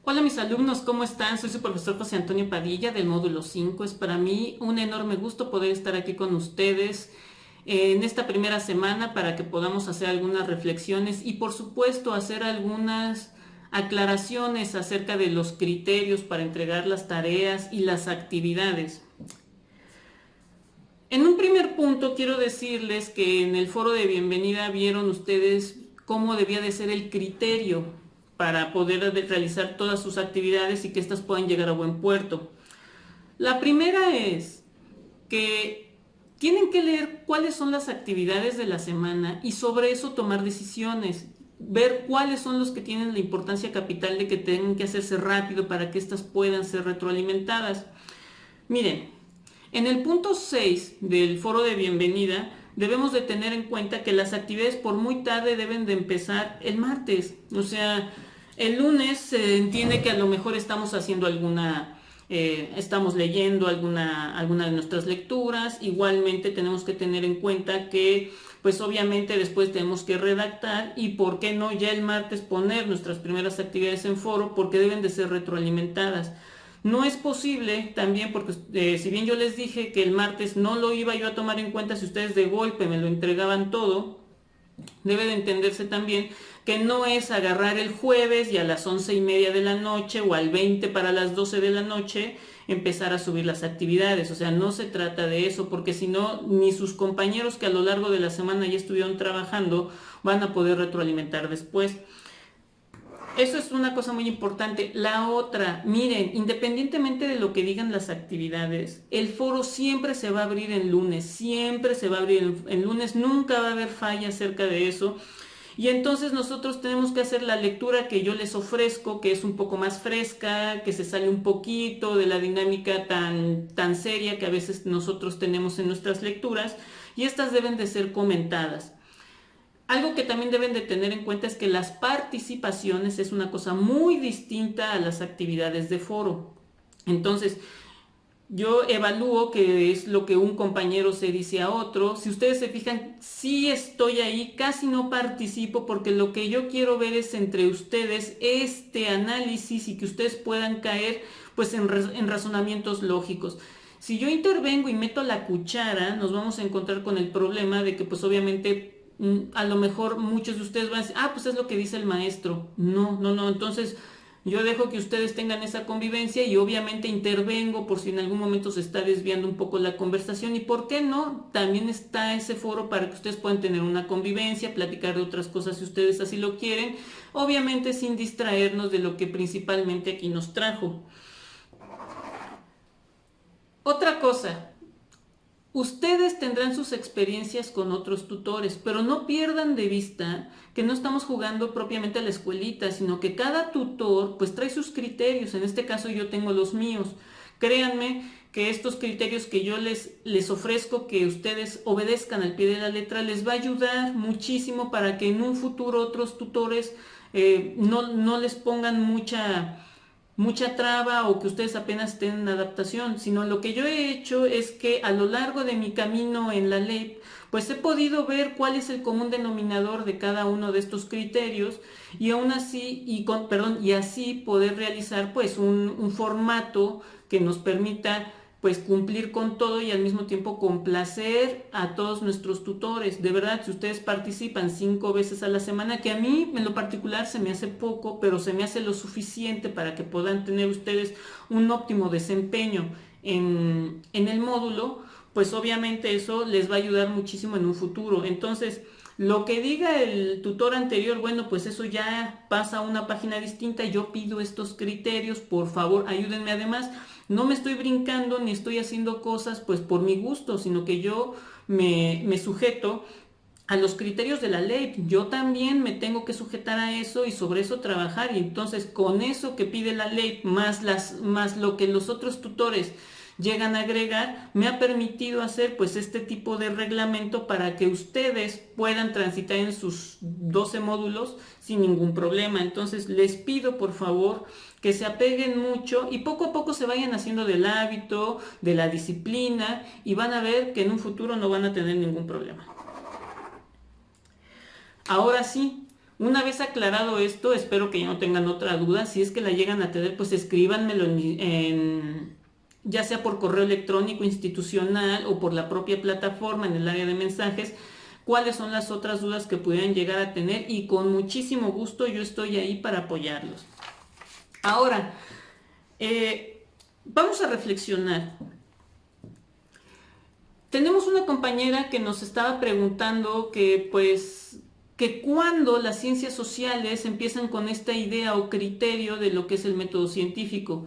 Hola mis alumnos, ¿cómo están? Soy su profesor José Antonio Padilla del módulo 5. Es para mí un enorme gusto poder estar aquí con ustedes en esta primera semana para que podamos hacer algunas reflexiones y por supuesto hacer algunas aclaraciones acerca de los criterios para entregar las tareas y las actividades. En un primer punto quiero decirles que en el foro de bienvenida vieron ustedes cómo debía de ser el criterio para poder realizar todas sus actividades y que éstas puedan llegar a buen puerto. La primera es que tienen que leer cuáles son las actividades de la semana y sobre eso tomar decisiones, ver cuáles son los que tienen la importancia capital de que tengan que hacerse rápido para que éstas puedan ser retroalimentadas. Miren, en el punto 6 del foro de bienvenida debemos de tener en cuenta que las actividades por muy tarde deben de empezar el martes. O sea, el lunes se entiende que a lo mejor estamos haciendo estamos leyendo alguna de nuestras lecturas. Igualmente tenemos que tener en cuenta que pues obviamente después tenemos que redactar y por qué no ya el martes poner nuestras primeras actividades en foro porque deben de ser retroalimentadas. No es posible también porque si bien yo les dije que el martes no lo iba yo a tomar en cuenta si ustedes de golpe me lo entregaban todo, debe de entenderse también que no es agarrar el jueves y a las 11:30 de la noche o al 20 para las 12 de la noche empezar a subir las actividades. O sea, no se trata de eso porque si no, ni sus compañeros que a lo largo de la semana ya estuvieron trabajando van a poder retroalimentar después. Eso es una cosa muy importante. La otra, miren, independientemente de lo que digan las actividades, el foro siempre se va a abrir en lunes, siempre se va a abrir en lunes, nunca va a haber falla acerca de eso. Y entonces nosotros tenemos que hacer la lectura que yo les ofrezco, que es un poco más fresca, que se sale un poquito de la dinámica tan seria que a veces nosotros tenemos en nuestras lecturas, y estas deben de ser comentadas. Algo que también deben de tener en cuenta es que las participaciones es una cosa muy distinta a las actividades de foro. Entonces, yo evalúo qué es lo que un compañero se dice a otro. Si ustedes se fijan, sí estoy ahí, casi no participo porque lo que yo quiero ver es entre ustedes este análisis y que ustedes puedan caer pues en razonamientos lógicos. Si yo intervengo y meto la cuchara, nos vamos a encontrar con el problema de que pues obviamente a lo mejor muchos de ustedes van a decir, pues es lo que dice el maestro. No, no, no. Entonces yo dejo que ustedes tengan esa convivencia y obviamente intervengo por si en algún momento se está desviando un poco la conversación. Y por qué no, también está ese foro para que ustedes puedan tener una convivencia, platicar de otras cosas si ustedes así lo quieren. Obviamente sin distraernos de lo que principalmente aquí nos trajo. Otra cosa, ustedes tendrán sus experiencias con otros tutores, pero no pierdan de vista que no estamos jugando propiamente a la escuelita, sino que cada tutor pues trae sus criterios. En este caso yo tengo los míos. Créanme que estos criterios que yo les ofrezco que ustedes obedezcan al pie de la letra les va a ayudar muchísimo para que en un futuro otros tutores no les pongan mucha traba o que ustedes apenas estén en adaptación, sino lo que yo he hecho es que a lo largo de mi camino en la ley, pues he podido ver cuál es el común denominador de cada uno de estos criterios y aún así, y así poder realizar pues un formato que nos permita pues cumplir con todo y al mismo tiempo complacer a todos nuestros tutores. De verdad, si ustedes participan 5 veces a la semana, que a mí en lo particular se me hace poco, pero se me hace lo suficiente para que puedan tener ustedes un óptimo desempeño en el módulo, pues obviamente eso les va a ayudar muchísimo en un futuro. Entonces, lo que diga el tutor anterior, bueno, pues eso ya pasa a una página distinta. Yo pido estos criterios, por favor, ayúdenme. Además, no me estoy brincando ni estoy haciendo cosas pues por mi gusto, sino que yo me sujeto a los criterios de la ley. Yo también me tengo que sujetar a eso y sobre eso trabajar. Y entonces con eso que pide la ley, más lo que los otros tutores llegan a agregar, me ha permitido hacer pues este tipo de reglamento para que ustedes puedan transitar en sus 12 módulos sin ningún problema. Entonces les pido por favor que se apeguen mucho y poco a poco se vayan haciendo del hábito, de la disciplina y van a ver que en un futuro no van a tener ningún problema. Ahora sí, Una vez aclarado esto, espero que ya no tengan otra duda. Si es que la llegan a tener, pues escríbanmelo ya sea por correo electrónico institucional o por la propia plataforma en el área de mensajes, cuáles son las otras dudas que pudieran llegar a tener, y con muchísimo gusto yo estoy ahí para apoyarlos. Ahora, vamos a reflexionar. Tenemos una compañera que nos estaba preguntando que cuando las ciencias sociales empiezan con esta idea o criterio de lo que es el método científico.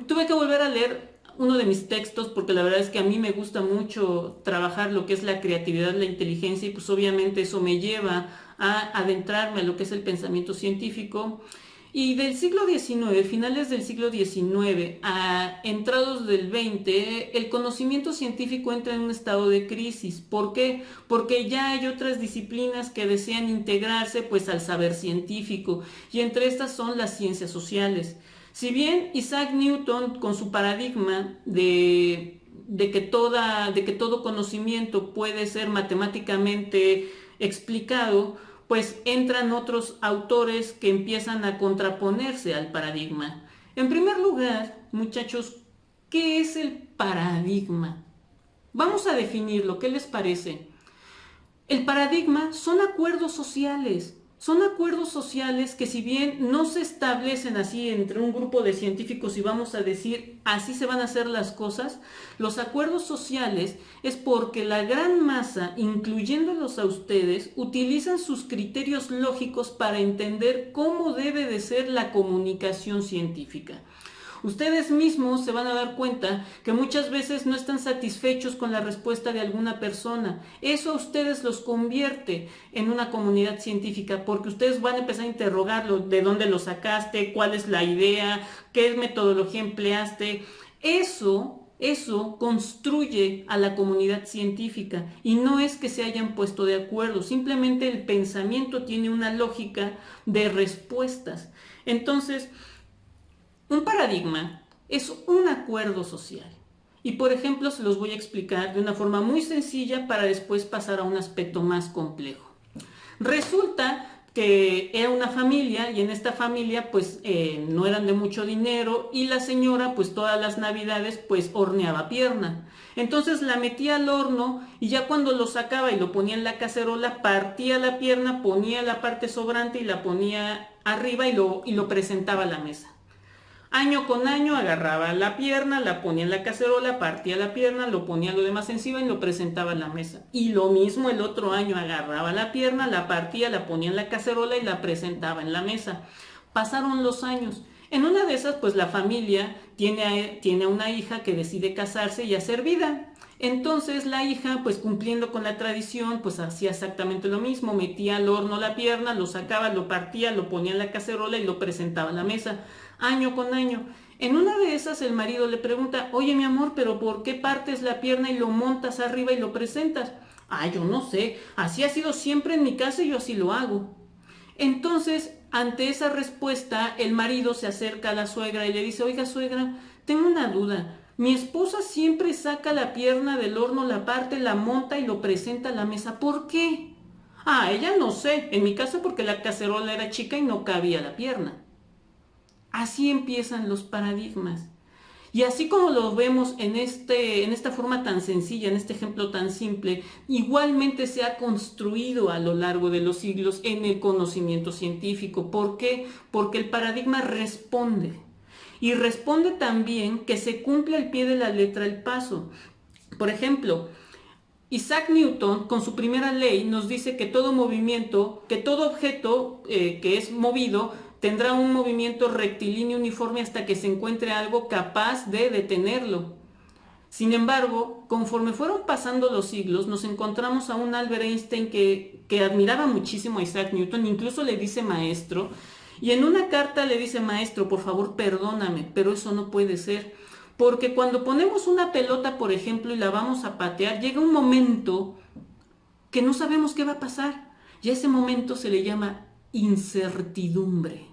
Tuve que volver a leer uno de mis textos porque la verdad es que a mí me gusta mucho trabajar lo que es la creatividad, la inteligencia, y pues obviamente eso me lleva a adentrarme a lo que es el pensamiento científico. Y del siglo XIX, finales del siglo XIX a entrados del XX, el conocimiento científico entra en un estado de crisis. ¿Por qué? Porque ya hay otras disciplinas que desean integrarse pues al saber científico, y entre estas son las ciencias sociales. Si bien Isaac Newton, con su paradigma de que todo conocimiento puede ser matemáticamente explicado, pues entran otros autores que empiezan a contraponerse al paradigma. En primer lugar, muchachos, ¿qué es el paradigma? Vamos a definirlo, ¿qué les parece? El paradigma son acuerdos sociales. Son acuerdos sociales que, si bien no se establecen así entre un grupo de científicos y vamos a decir así se van a hacer las cosas, los acuerdos sociales es porque la gran masa, incluyéndolos a ustedes, utilizan sus criterios lógicos para entender cómo debe de ser la comunicación científica. Ustedes mismos se van a dar cuenta que muchas veces no están satisfechos con la respuesta de alguna persona. Eso a ustedes los convierte en una comunidad científica, porque ustedes van a empezar a interrogarlo, de dónde lo sacaste, cuál es la idea, qué metodología empleaste. Eso construye a la comunidad científica, y no es que se hayan puesto de acuerdo, simplemente el pensamiento tiene una lógica de respuestas. Entonces, un paradigma es un acuerdo social. Y por ejemplo, se los voy a explicar de una forma muy sencilla para después pasar a un aspecto más complejo. Resulta que era una familia, y en esta familia pues no eran de mucho dinero, y la señora pues todas las navidades pues horneaba pierna. Entonces la metía al horno, y ya cuando lo sacaba y lo ponía en la cacerola, partía la pierna, ponía la parte sobrante y la ponía arriba y lo presentaba a la mesa. Año con año agarraba la pierna, la ponía en la cacerola, partía la pierna, lo ponía lo demás encima y lo presentaba en la mesa. Y lo mismo el otro año, agarraba la pierna, la partía, la ponía en la cacerola y la presentaba en la mesa. Pasaron los años. En una de esas, pues la familia tiene una hija que decide casarse y hacer vida. Entonces la hija, pues cumpliendo con la tradición, pues hacía exactamente lo mismo, metía al horno la pierna, lo sacaba, lo partía, lo ponía en la cacerola y lo presentaba en la mesa. Año con año. En una de esas el marido le pregunta: oye mi amor, pero ¿por qué partes la pierna y lo montas arriba y lo presentas? Yo no sé, así ha sido siempre en mi casa y yo así lo hago. Entonces, ante esa respuesta, el marido se acerca a la suegra y le dice: oiga suegra, tengo una duda. Mi esposa siempre saca la pierna del horno, la parte, la monta y lo presenta a la mesa. ¿Por qué? Ella no sé. En mi caso porque la cacerola era chica y no cabía la pierna. Así empiezan los paradigmas. Y así como lo vemos en esta forma tan sencilla, en este ejemplo tan simple, igualmente se ha construido a lo largo de los siglos en el conocimiento científico. ¿Por qué? Porque el paradigma responde. Y responde también que se cumple al pie de la letra el paso. Por ejemplo, Isaac Newton, con su primera ley, nos dice que todo movimiento, que todo objeto que es movido, tendrá un movimiento rectilíneo uniforme hasta que se encuentre algo capaz de detenerlo. Sin embargo, conforme fueron pasando los siglos, nos encontramos a un Albert Einstein que admiraba muchísimo a Isaac Newton, incluso le dice maestro, y en una carta le dice: maestro, por favor perdóname, pero eso no puede ser. Porque cuando ponemos una pelota, por ejemplo, y la vamos a patear, llega un momento que no sabemos qué va a pasar. Y a ese momento se le llama incertidumbre.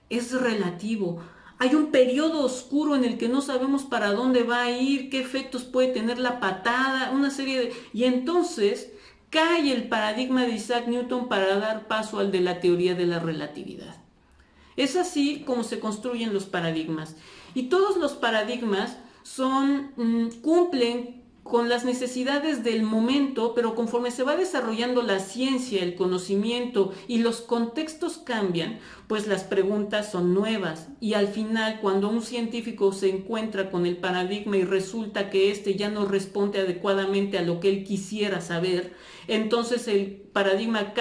Es relativo. Hay un periodo oscuro en el que no sabemos para dónde va a ir, qué efectos puede tener la patada, una serie de... Y entonces, cae el paradigma de Isaac Newton para dar paso al de la teoría de la relatividad. Es así como se construyen los paradigmas. Y todos los paradigmas cumplen con las necesidades del momento, pero conforme se va desarrollando la ciencia, el conocimiento y los contextos cambian, pues las preguntas son nuevas. Y al final, cuando un científico se encuentra con el paradigma y resulta que éste ya no responde adecuadamente a lo que él quisiera saber, entonces el paradigma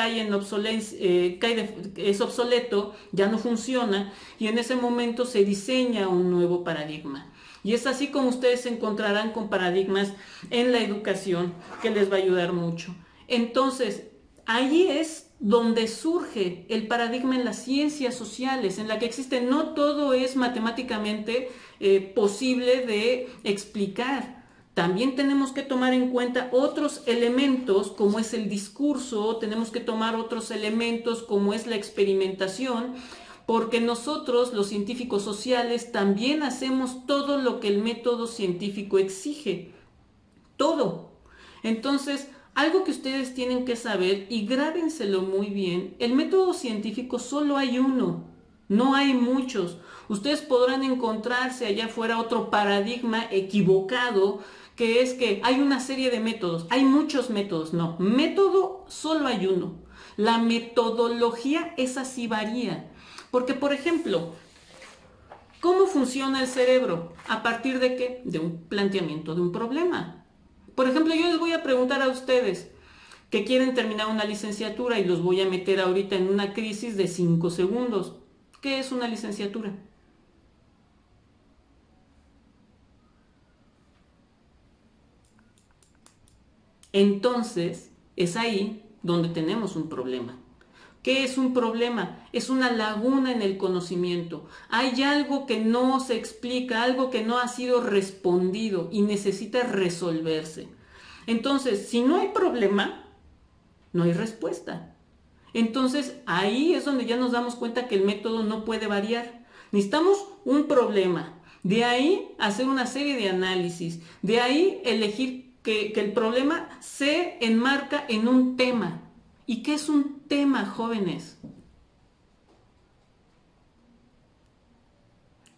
es obsoleto, ya no funciona, y en ese momento se diseña un nuevo paradigma. Y es así como ustedes se encontrarán con paradigmas en la educación que les va a ayudar mucho. Entonces, ahí es donde surge el paradigma en las ciencias sociales, en la que existe, no todo es matemáticamente posible de explicar. También tenemos que tomar en cuenta otros elementos como es el discurso, tenemos que tomar otros elementos como es la experimentación, porque nosotros, los científicos sociales, también hacemos todo lo que el método científico exige. Todo. Entonces, algo que ustedes tienen que saber, y grábenselo muy bien, el método científico solo hay uno, no hay muchos. Ustedes podrán encontrarse allá afuera otro paradigma equivocado, que es que hay una serie de métodos, hay muchos métodos. No, método solo hay uno. La metodología esa sí varía. Porque, por ejemplo, ¿cómo funciona el cerebro? ¿A partir de qué? De un planteamiento de un problema. Por ejemplo, yo les voy a preguntar a ustedes que quieren terminar una licenciatura y los voy a meter ahorita en una crisis de 5 segundos. ¿Qué es una licenciatura? Entonces, es ahí donde tenemos un problema. ¿Qué es un problema? Es una laguna en el conocimiento. Hay algo que no se explica, algo que no ha sido respondido y necesita resolverse. Entonces, si no hay problema, no hay respuesta. Entonces, ahí es donde ya nos damos cuenta que el método no puede variar. Necesitamos un problema. De ahí hacer una serie de análisis. De ahí elegir que el problema se enmarca en un tema. ¿Y qué es un tema, jóvenes?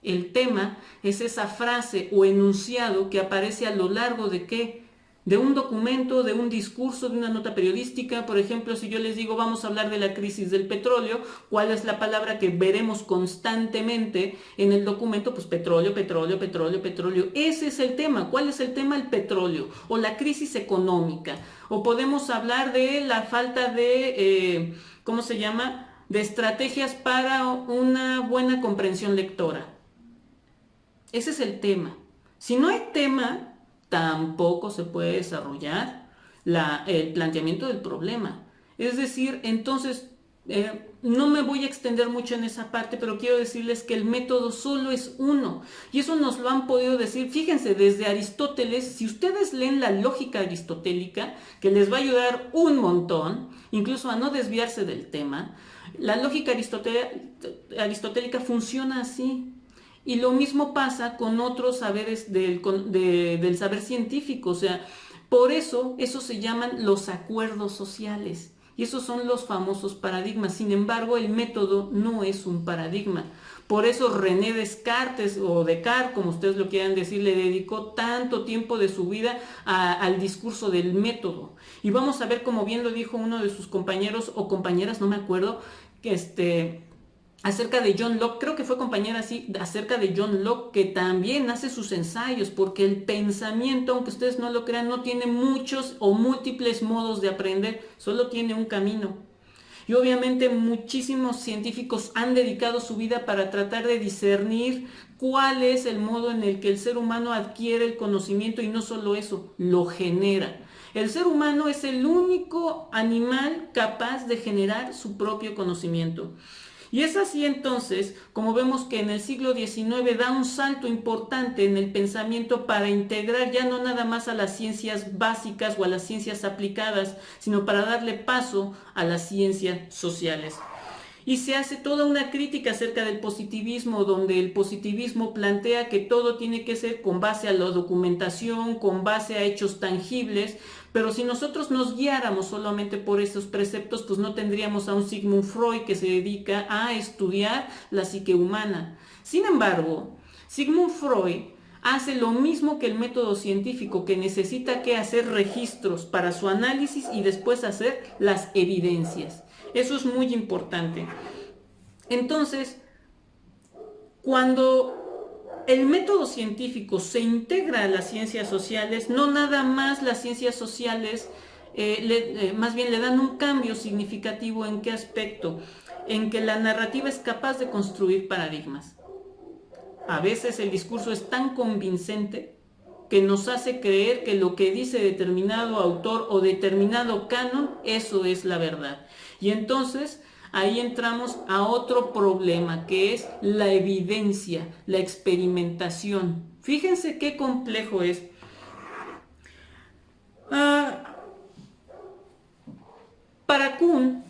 El tema es esa frase o enunciado que aparece a lo largo de ¿qué? De un documento, de un discurso, de una nota periodística. Por ejemplo, si yo les digo vamos a hablar de la crisis del petróleo, ¿cuál es la palabra que veremos constantemente en el documento? Pues petróleo, petróleo, petróleo, petróleo. Ese es el tema. ¿Cuál es el tema? El petróleo o la crisis económica. O podemos hablar de la falta de, ¿cómo se llama? De estrategias para una buena comprensión lectora. Ese es el tema. Si no hay tema, tampoco se puede desarrollar el planteamiento del problema. Es decir, entonces, no me voy a extender mucho en esa parte, pero quiero decirles que el método solo es uno. Y eso nos lo han podido decir, fíjense, desde Aristóteles. Si ustedes leen la lógica aristotélica, que les va a ayudar un montón, incluso a no desviarse del tema, la lógica aristotélica funciona así. Y lo mismo pasa con otros saberes del saber científico. O sea, por eso se llaman los acuerdos sociales. Y esos son los famosos paradigmas. Sin embargo, el método no es un paradigma. Por eso René Descartes, o Descartes, como ustedes lo quieran decir, le dedicó tanto tiempo de su vida al discurso del método. Y vamos a ver, como bien lo dijo uno de sus compañeros o compañeras, no me acuerdo, que acerca de John Locke, creo que fue compañera así, acerca de John Locke, que también hace sus ensayos, porque el pensamiento, aunque ustedes no lo crean, no tiene muchos o múltiples modos de aprender, solo tiene un camino. Y obviamente muchísimos científicos han dedicado su vida para tratar de discernir cuál es el modo en el que el ser humano adquiere el conocimiento, y no solo eso, lo genera. El ser humano es el único animal capaz de generar su propio conocimiento. Y es así entonces como vemos que en el siglo XIX da un salto importante en el pensamiento para integrar ya no nada más a las ciencias básicas o a las ciencias aplicadas, sino para darle paso a las ciencias sociales. Y se hace toda una crítica acerca del positivismo, donde el positivismo plantea que todo tiene que ser con base a la documentación, con base a hechos tangibles, pero si nosotros nos guiáramos solamente por esos preceptos, pues no tendríamos a un Sigmund Freud que se dedica a estudiar la psique humana. Sin embargo, Sigmund Freud hace lo mismo que el método científico, que necesita que hacer registros para su análisis y después hacer las evidencias. Eso es muy importante. Entonces, cuando el método científico se integra a las ciencias sociales, no nada más las ciencias sociales, más bien le dan un cambio significativo. ¿En qué aspecto? En que la narrativa es capaz de construir paradigmas. A veces el discurso es tan convincente que nos hace creer que lo que dice determinado autor o determinado canon, eso es la verdad. Y entonces ahí entramos a otro problema, que es la evidencia, la experimentación. Fíjense qué complejo es. Para Kuhn,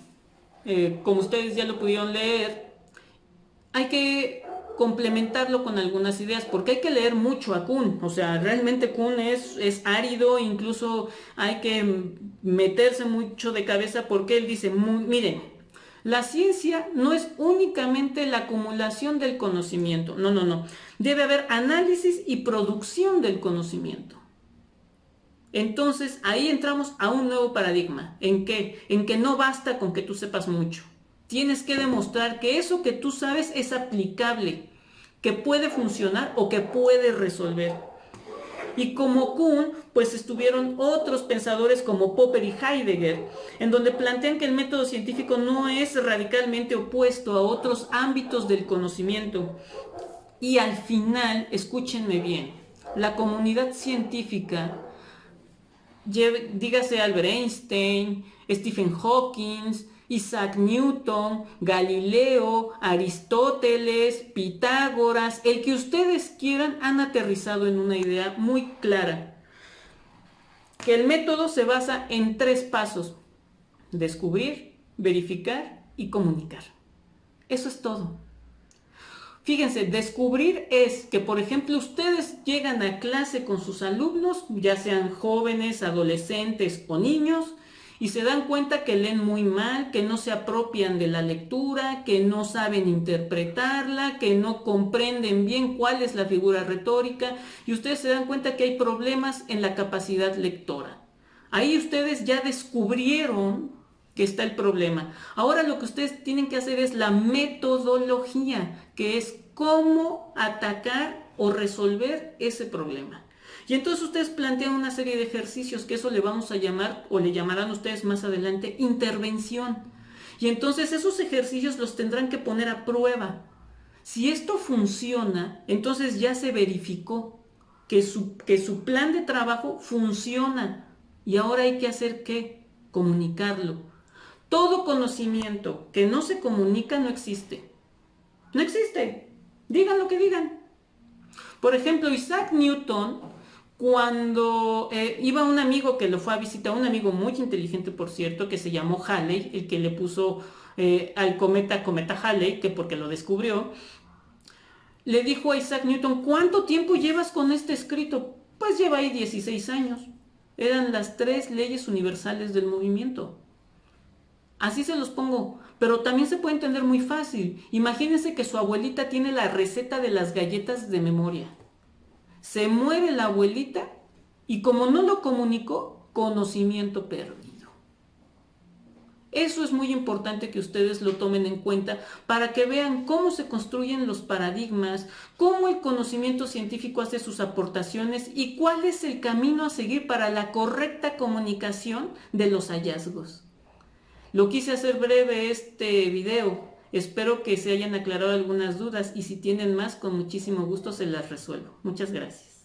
como ustedes ya lo pudieron leer, hay que complementarlo con algunas ideas, porque hay que leer mucho a Kuhn. O sea, realmente Kuhn es árido, incluso hay que meterse mucho de cabeza, porque él dice, miren, la ciencia no es únicamente la acumulación del conocimiento, no. Debe haber análisis y producción del conocimiento. Entonces, ahí entramos a un nuevo paradigma. ¿En qué? En que no basta con que tú sepas mucho. Tienes que demostrar que eso que tú sabes es aplicable, que puede funcionar o que puede resolver. Y como Kuhn, pues estuvieron otros pensadores como Popper y Heidegger, en donde plantean que el método científico no es radicalmente opuesto a otros ámbitos del conocimiento. Y al final, escúchenme bien, la comunidad científica, dígase Albert Einstein, Stephen Hawking, Isaac Newton, Galileo, Aristóteles, Pitágoras, el que ustedes quieran, han aterrizado en una idea muy clara, que el método se basa en 3 pasos: descubrir, verificar y comunicar. Eso es todo. Fíjense, descubrir es que, por ejemplo, ustedes llegan a clase con sus alumnos, ya sean jóvenes, adolescentes o niños, y se dan cuenta que leen muy mal, que no se apropian de la lectura, que no saben interpretarla, que no comprenden bien cuál es la figura retórica, y ustedes se dan cuenta que hay problemas en la capacidad lectora. Ahí ustedes ya descubrieron que está el problema. Ahora lo que ustedes tienen que hacer es la metodología, que es cómo atacar o resolver ese problema. Y entonces ustedes plantean una serie de ejercicios, que eso le vamos a llamar, o le llamarán ustedes más adelante, intervención. Y entonces esos ejercicios los tendrán que poner a prueba. Si esto funciona, entonces ya se verificó que su plan de trabajo funciona. Y ahora hay que hacer ¿qué? Comunicarlo. Todo conocimiento que no se comunica no existe. No existe. Digan lo que digan. Por ejemplo, Isaac Newton, cuando iba un amigo que lo fue a visitar, un amigo muy inteligente, por cierto, que se llamó Halley, el que le puso al cometa Halley, que porque lo descubrió, le dijo a Isaac Newton, ¿cuánto tiempo llevas con este escrito? Pues lleva ahí 16 años. Eran las 3 leyes universales del movimiento. Así se los pongo, pero también se puede entender muy fácil. Imagínense que su abuelita tiene la receta de las galletas de memoria. Se muere la abuelita y como no lo comunicó, conocimiento perdido. Eso es muy importante que ustedes lo tomen en cuenta para que vean cómo se construyen los paradigmas, cómo el conocimiento científico hace sus aportaciones y cuál es el camino a seguir para la correcta comunicación de los hallazgos. Lo quise hacer breve este video. Espero que se hayan aclarado algunas dudas y si tienen más, con muchísimo gusto se las resuelvo. Muchas gracias.